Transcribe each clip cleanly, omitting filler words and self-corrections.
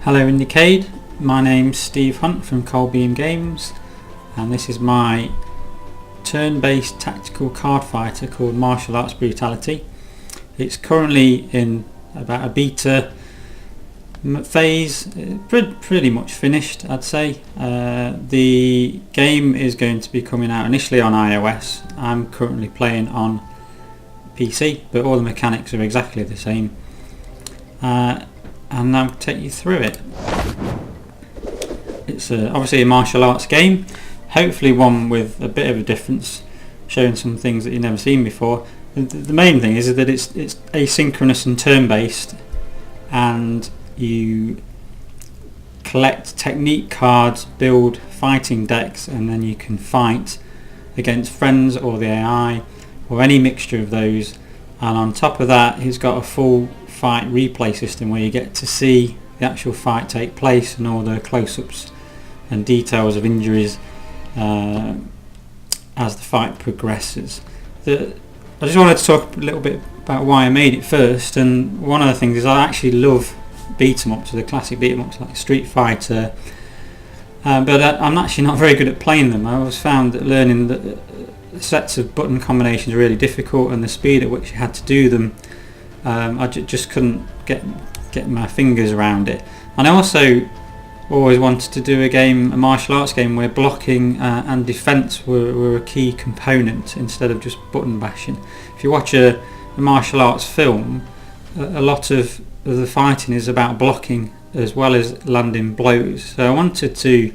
Hello Indepth, my name's Steve Hunt from Colbeam Games, and this is my turn-based tactical card fighter called Martial Arts Brutality. It's currently in about a beta phase, pretty much finished I'd say. The game is going to be coming out initially on iOS. I'm currently playing on PC, but all the mechanics are exactly the same. And I'll take you through it. It's obviously a martial arts game, hopefully one with a bit of a difference, showing some things that you've never seen before. The main thing is that it's asynchronous and turn-based, and you collect technique cards, build fighting decks, and then you can fight against friends or the AI or any mixture of those. And on top of that, he's got a full fight replay system where you get to see the actual fight take place and all the close-ups and details of injuries as the fight progresses. I just wanted to talk a little bit about why I made it first, and one of the things is I actually love beat-em-ups, the classic beat-em-ups like Street Fighter, but I'm actually not very good at playing them. I always found that learning the sets of button combinations are really difficult, and the speed at which you had to do them, I just couldn't get my fingers around it. And I also always wanted to do a martial arts game where blocking and defence were a key component instead of just button bashing. If you watch a martial arts film, a lot of the fighting is about blocking as well as landing blows. So I wanted to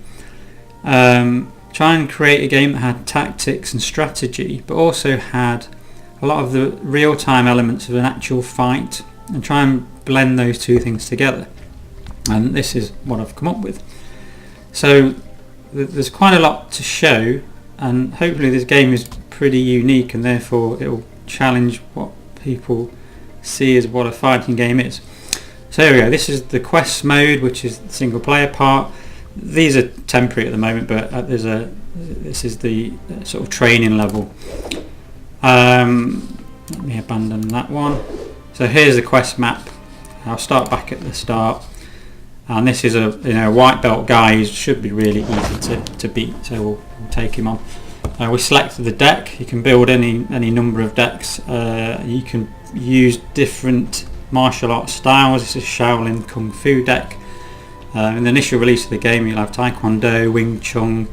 try and create a game that had tactics and strategy, but also had a lot of the real-time elements of an actual fight, and try and blend those two things together. And this is what I've come up with. So there's quite a lot to show, and hopefully this game is pretty unique, and therefore it will challenge what people see as what a fighting game is. So here we go. This is the quest mode, which is the single player part. These are temporary at the moment, but this is the sort of training level. Let me abandon that one. So here's the quest map. I'll start back at the start, and this is a white belt guy who should be really easy to beat, so we'll take him on. We selected the deck. You can build any number of decks. You can use different martial arts styles. This is Shaolin Kung Fu deck. In the initial release of the game, you'll have Taekwondo, Wing Chun,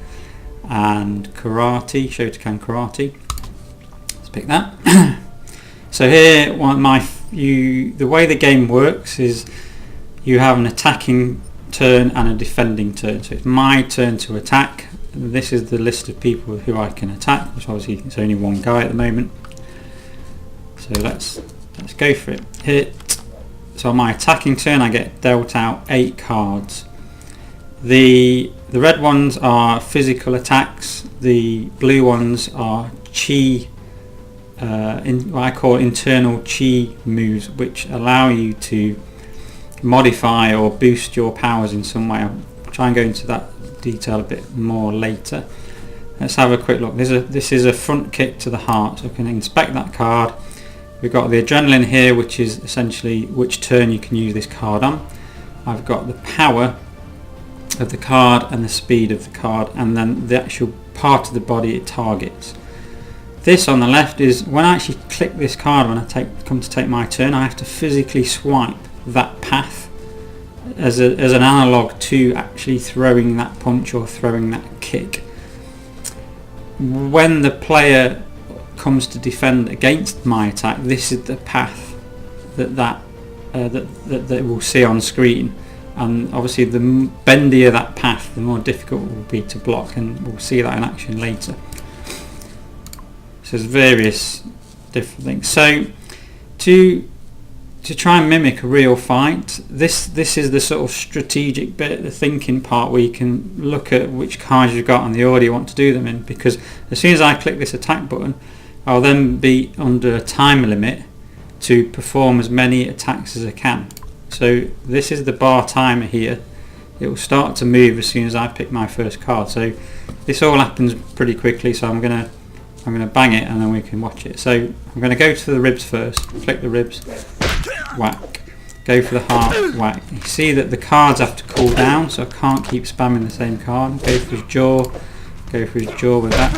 and Karate, Shotokan Karate. Let's pick that. So here, the way the game works is you have an attacking turn and a defending turn. So it's my turn to attack. This is the list of people who I can attack, which obviously it's only one guy at the moment. So let's go for it. So on my attacking turn, I get dealt out 8 cards. The red ones are physical attacks. The blue ones are chi, what I call internal chi moves, which allow you to modify or boost your powers in some way. I'll try and go into that detail a bit more later. Let's have a quick look. This is a front kick to the heart, so I can inspect that card. We've got the adrenaline here, which is essentially which turn you can use this card on. I've got the power of the card and the speed of the card, and then the actual part of the body it targets. This on the left is when I actually click this card, when I come to take my turn, I have to physically swipe that path as an analog to actually throwing that punch or throwing that kick. When the player comes to defend against my attack, this is the path that we'll see on screen, and obviously the bendier that path, the more difficult it will be to block, and we'll see that in action later. So there's various different things. So to try and mimic a real fight, this is the sort of strategic bit, the thinking part, where you can look at which cards you've got and the order you want to do them in, because as soon as I click this attack button, I'll then be under a time limit to perform as many attacks as I can. So this is the bar timer here. It will start to move as soon as I pick my first card. So this all happens pretty quickly, so I'm gonna bang it and then we can watch it. So I'm going to go to the ribs first, flick the ribs, whack. go for the heart whack. You see that the cards have to cool down, so I can't keep spamming the same card. Go for his jaw, go for his jaw with that.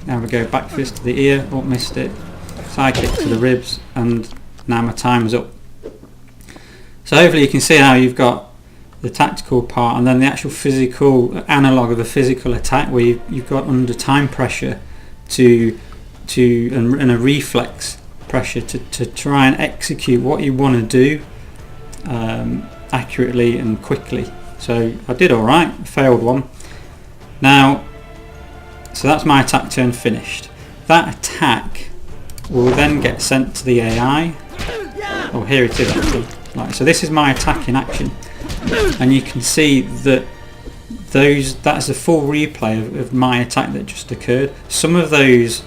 Now we go back fist to the ear, oh missed it, side kick to the ribs, and now my time's up. So hopefully you can see how you've got the tactical part and then the actual physical analogue of a physical attack, where you've got under time pressure and a reflex pressure to try and execute what you want to do accurately and quickly. So I did alright, failed one. Now, so that's my attack turn finished. That attack will then get sent to the AI. Oh, here it is actually. Right, so this is my attack in action, and you can see that that's a full replay of my attack that just occurred. Some of those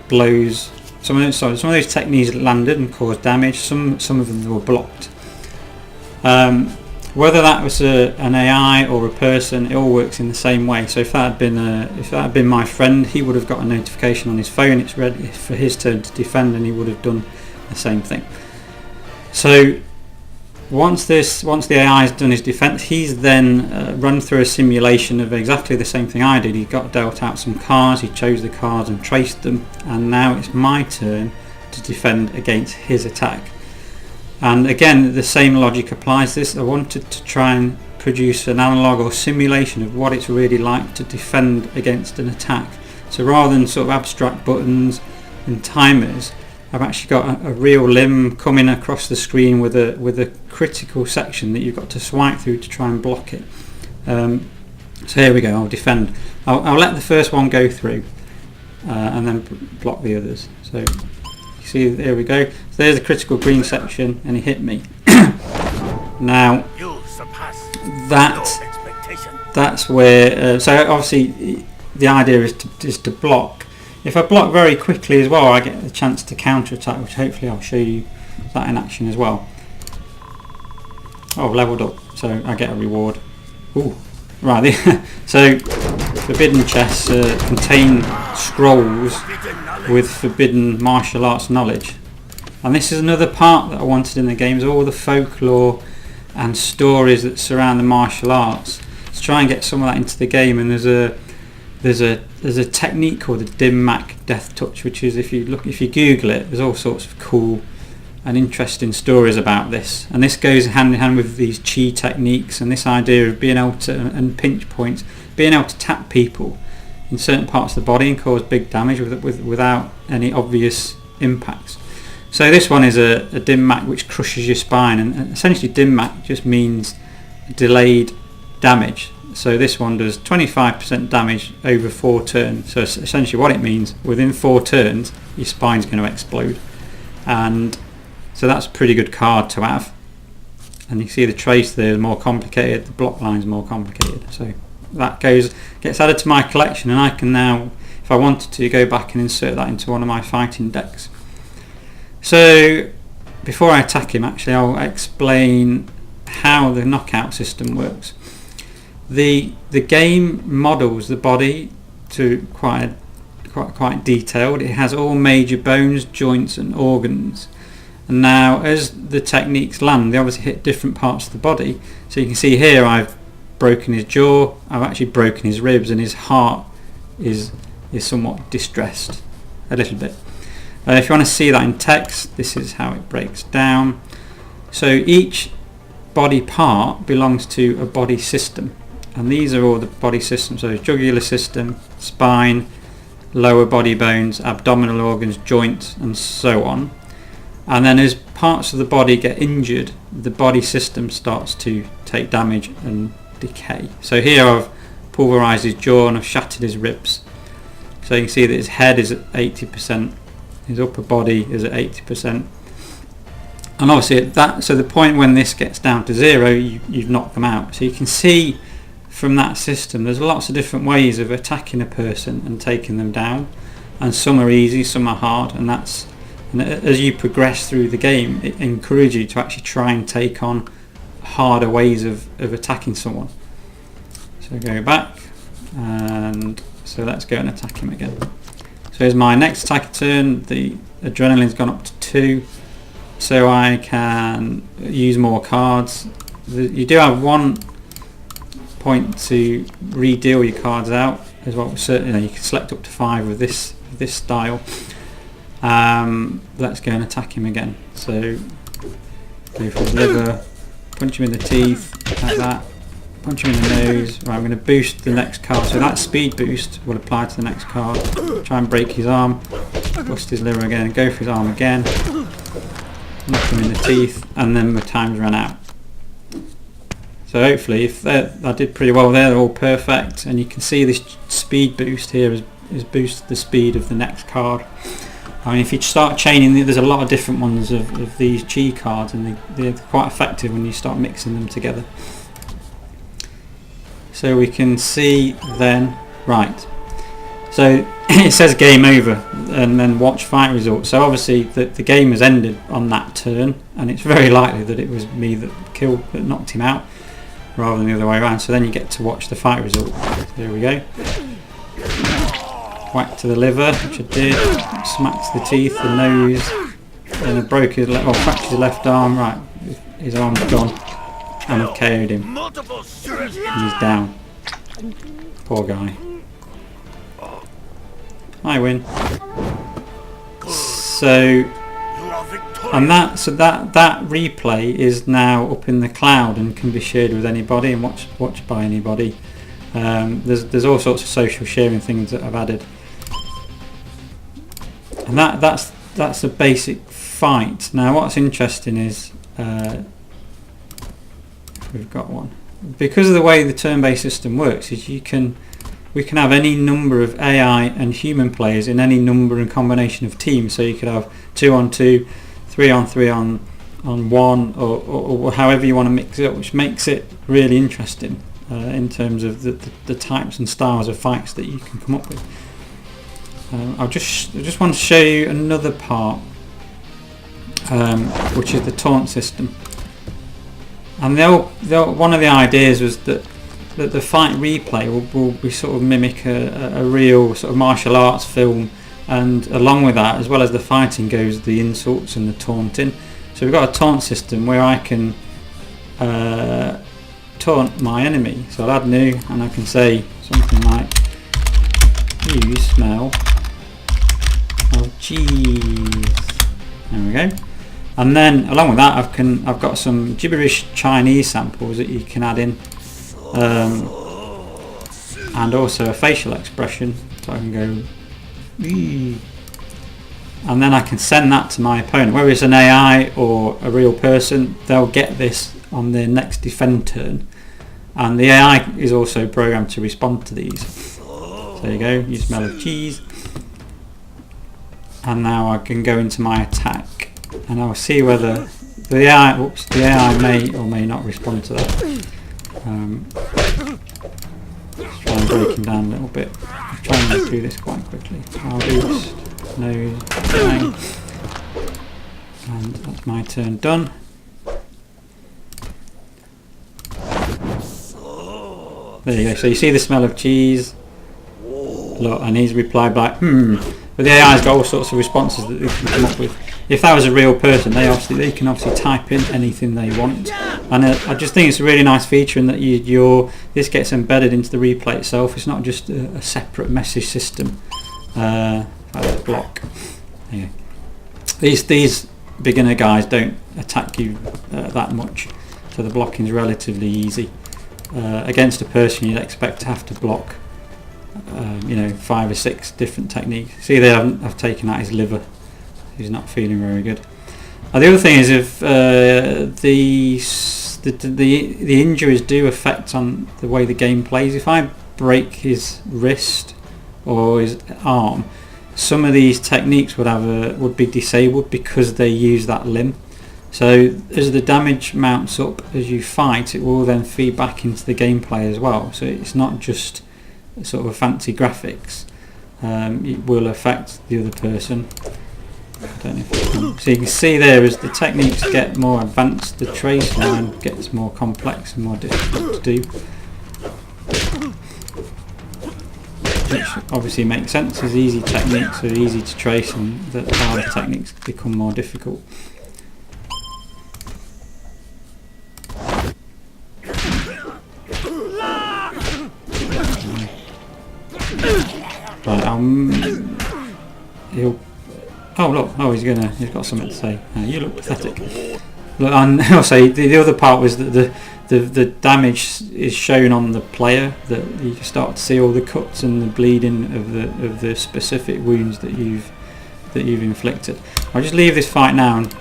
blows, some of those techniques landed and caused damage. Some of them were blocked. Whether that was an AI or a person, it all works in the same way. So if that had been my friend, he would have got a notification on his phone. It's ready for his turn to defend, and he would have done the same thing. So once the AI has done his defense, he's then run through a simulation of exactly the same thing I did. He got dealt out some cards, he chose the cards and traced them, and now it's my turn to defend against his attack. And again, the same logic applies to this. I wanted to try and produce an analog or simulation of what it's really like to defend against an attack. So rather than sort of abstract buttons and timers, I've actually got a real limb coming across the screen with a critical section that you've got to swipe through to try and block it. So here we go, I'll defend. I'll let the first one go through and then block the others. So you see, there we go. So there's the critical green section, and he hit me. Now that's where, so obviously the idea is to block. If I block very quickly as well, I get the chance to counter attack, which hopefully I'll show you that in action as well. Oh, leveled up, so I get a reward. Ooh, right. So forbidden chests contain scrolls with forbidden martial arts knowledge, and this is another part that I wanted in the game, is all the folklore and stories that surround the martial arts. Let's try and get some of that into the game. And there's a technique called the dim mak death touch, which is, if you Google it, there's all sorts of cool and interesting stories about this, and this goes hand in hand with these chi techniques and this idea of being able to, and pinch points, being able to tap people in certain parts of the body and cause big damage without any obvious impacts. So this one is a dim mak which crushes your spine, and essentially dim mak just means delayed damage. So this one does 25% damage over 4 turns. So essentially what it means, within 4 turns your spine's going to explode, and so that's a pretty good card to have. And you see the trace there is more complicated, the block line's more complicated. So that gets added to my collection, and I can now, if I wanted to, go back and insert that into one of my fighting decks. So before I attack him, actually I'll explain how the knockout system works. The game models the body to quite detailed. It has all major bones, joints and organs. And now as the techniques land, they obviously hit different parts of the body. So you can see here I've broken his jaw, I've actually broken his ribs, and his heart is somewhat distressed a little bit. If you want to see that in text, this is how it breaks down. So each body part belongs to a body system, and these are all the body systems. So jugular system, spine, lower body bones, abdominal organs, joints and so on. And then as parts of the body get injured, the body system starts to take damage and decay. So here I've pulverised his jaw and I've shattered his ribs. So you can see that his head is at 80%, his upper body is at 80%. And obviously at that, so the point when this gets down to 0, you've knocked them out. So you can see from that system there's lots of different ways of attacking a person and taking them down, and some are easy, some are hard, and as you progress through the game, it encourages you to actually try and take on harder ways of attacking someone. So go back, and so let's go and attack him again. So here's my next attack turn. The adrenaline's gone up to 2, so I can use more cards. You do have one point to re-deal your cards out as well. Certainly, you can select up to 5 with this style. Let's go and attack him again. So go for his liver, punch him in the teeth, like that. Punch him in the nose. Right, I'm going to boost the next card. So that speed boost will apply to the next card. Try and break his arm. Bust his liver again. Go for his arm again. Knock him in the teeth. And then my time's run out. So hopefully, if I did pretty well there, they're all perfect. And you can see this speed boost here is boosted the speed of the next card. I mean, if you start chaining, there's a lot of different ones of these chi cards, and they're quite effective when you start mixing them together. So we can see then, right, so it says game over and then watch fight results. So obviously the game has ended on that turn, and it's very likely that it was me that knocked him out rather than the other way around. So then you get to watch the fight result. There we go. Whack to the liver, which I did, smacks the teeth, the nose, and I broke his fractured his left arm. Right, his arm's gone. And I've KO'd him. And he's down. Poor guy. I win. So, and that replay is now up in the cloud and can be shared with anybody and watched by anybody. There's all sorts of social sharing things that I've added. And that's a basic fight. Now, what's interesting is. We've got one. Because of the way the turn-based system works, is we can have any number of AI and human players in any number and combination of teams. So you could have 2-on-2, 3-on-3 on 1, or however you want to mix it up, which makes it really interesting in terms of the types and styles of fights that you can come up with. I just want to show you another part, which is the taunt system. And one of the ideas was that the fight replay will be sort of mimic a real sort of martial arts film, and along with that, as well as the fighting, goes the insults and the taunting. So we've got a taunt system where I can taunt my enemy. So I'll add new, and I can say something like, "You smell of cheese." There we go. And then along with that, I've got some gibberish Chinese samples that you can add in, and also a facial expression. So I can go, "Ee." And then I can send that to my opponent. Whether it's an AI or a real person, they'll get this on their next defend turn. And the AI is also programmed to respond to these. So there you go. You smell of cheese. And now I can go into my attack. And I'll see whether the AI may or may not respond to that. Let's try and break him down a little bit. I'll try and do this quite quickly. I'll boost, nose, bang. And that's my turn done. There you go. So you see the smell of cheese. Look, and he's replied back, But the AI's got all sorts of responses that they can come up with. If that was a real person, they can obviously type in anything they want. And I just think it's a really nice feature in that this gets embedded into the replay itself. It's not just a separate message system. Block. Yeah. These beginner guys don't attack you that much, so the blocking is relatively easy. Against a person, you'd expect to have to block 5 or 6 different techniques. See there, I've taken out his liver. He's not feeling very good. The other thing is if the injuries do affect on the way the game plays. If I break his wrist or his arm, some of these techniques would be disabled because they use that limb. So as the damage mounts up as you fight, it will then feed back into the gameplay as well. So it's not just sort of fancy graphics. It will affect the other person. I don't know if you can. So you can see there as the techniques get more advanced, the trace line gets more complex and more difficult to do. Which obviously makes sense, as easy techniques are easy to trace and the harder techniques become more difficult. Right, he'll. Oh look! Oh, he's got something to say. You look pathetic. Look, and also the other part was that the damage is shown on the player. That you start to see all the cuts and the bleeding of the specific wounds that you've inflicted. I'll just leave this fight now. And,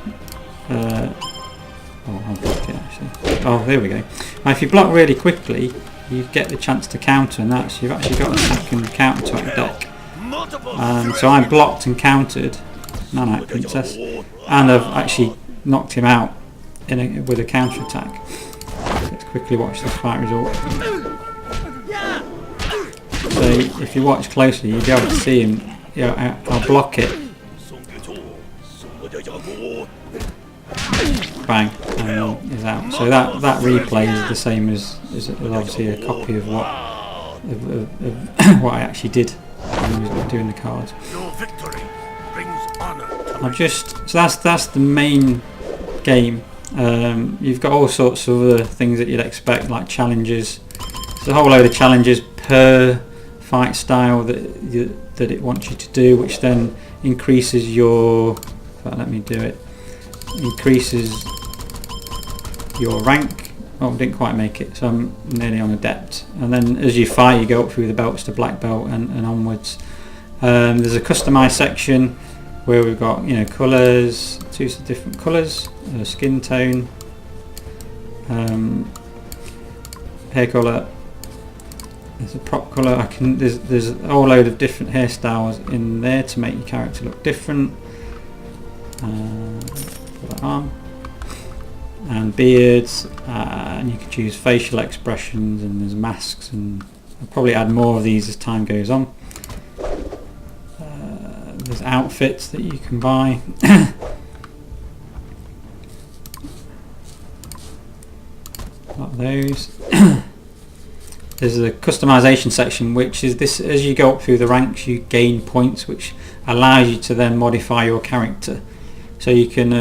I'll block it actually. Oh, there we go. Now, if you block really quickly, you get the chance to counter, and that's you've actually got an attack and counter type deck. So I blocked and countered Nanite Princess, and I've actually knocked him out with a counter attack. Let's quickly watch this fight result. So if you watch closely, you'll be able to see him. I'll block it. Bang, and is out. So that replay is the same as obviously a copy of what I actually did when I was doing the cards. So that's the main game. You've got all sorts of other things that you'd expect, like challenges. There's a whole load of challenges per fight style that it wants you to do, which then increases your. Let me do it. Increases your rank. Oh, didn't quite make it, so I'm nearly on Indepth. And then as you fight, you go up through the belts to black belt and onwards. There's a customized section where we've got colours, two different colours, skin tone, hair colour. There's a prop colour. There's a whole load of different hairstyles in there to make your character look different. Put that on. And beards, and you can choose facial expressions, and there's masks, and I'll probably add more of these as time goes on. There's outfits that you can buy. Got those. There's a customization section, which is this: as you go up through the ranks, you gain points, which allows you to then modify your character. So you can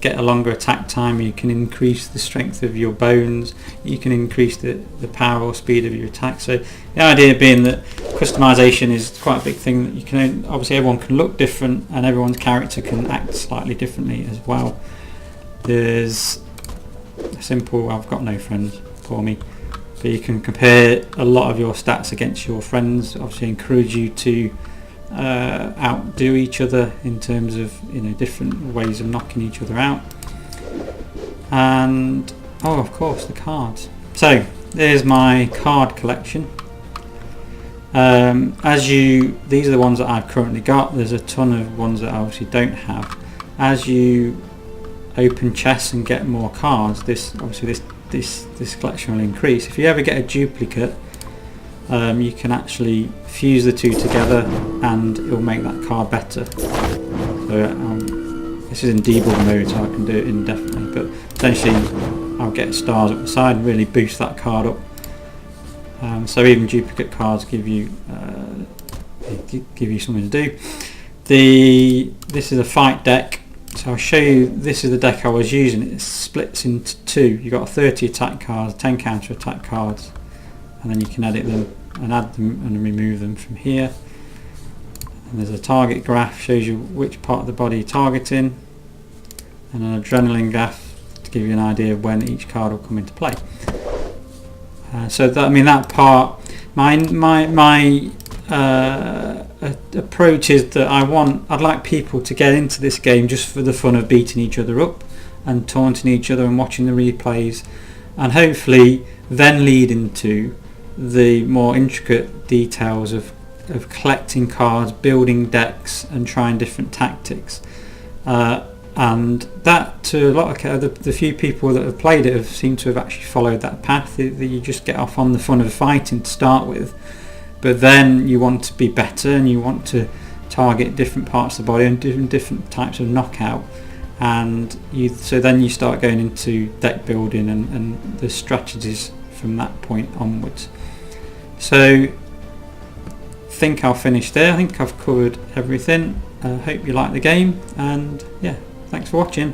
get a longer attack time, you can increase the strength of your bones, you can increase the power or speed of your attack. So the idea being that customization is quite a big thing, that you can obviously everyone can look different and everyone's character can act slightly differently as well. There's a simple I've got no friends, poor me, but you can compare a lot of your stats against your friends. Obviously encourage you to outdo each other in terms of different ways of knocking each other out. And of course the cards. So there's my card collection. These are the ones that I've currently got. There's a ton of ones that I obviously don't have. As you open chests and get more cards, this collection will increase. If you ever get a duplicate, you can actually fuse the two together and it will make that card better. So this is in debug mode, so I can do it indefinitely, but essentially I'll get stars up the side and really boost that card up. So even duplicate cards give you something to do. This is a fight deck, so I'll show you. This is the deck I was using. It splits into two. You've got 30 attack cards, 10 counter attack cards, and then you can edit them and add them and remove them from here. And there's a target graph, shows you which part of the body you're targeting, and an adrenaline graph to give you an idea of when each card will come into play. So that part, my approach is that I'd like people to get into this game just for the fun of beating each other up and taunting each other and watching the replays, and hopefully then lead into the more intricate details of collecting cards, building decks and trying different tactics. And that, to a lot of the few people that have played it, have seemed to have actually followed that path. That you just get off on the fun of fighting to start with, but then you want to be better and you want to target different parts of the body and different types of knockout, and so then you start going into deck building and the strategies from that point onwards. So I think I'll finish there. I think I've covered everything. I hope you like the game, and yeah, thanks for watching.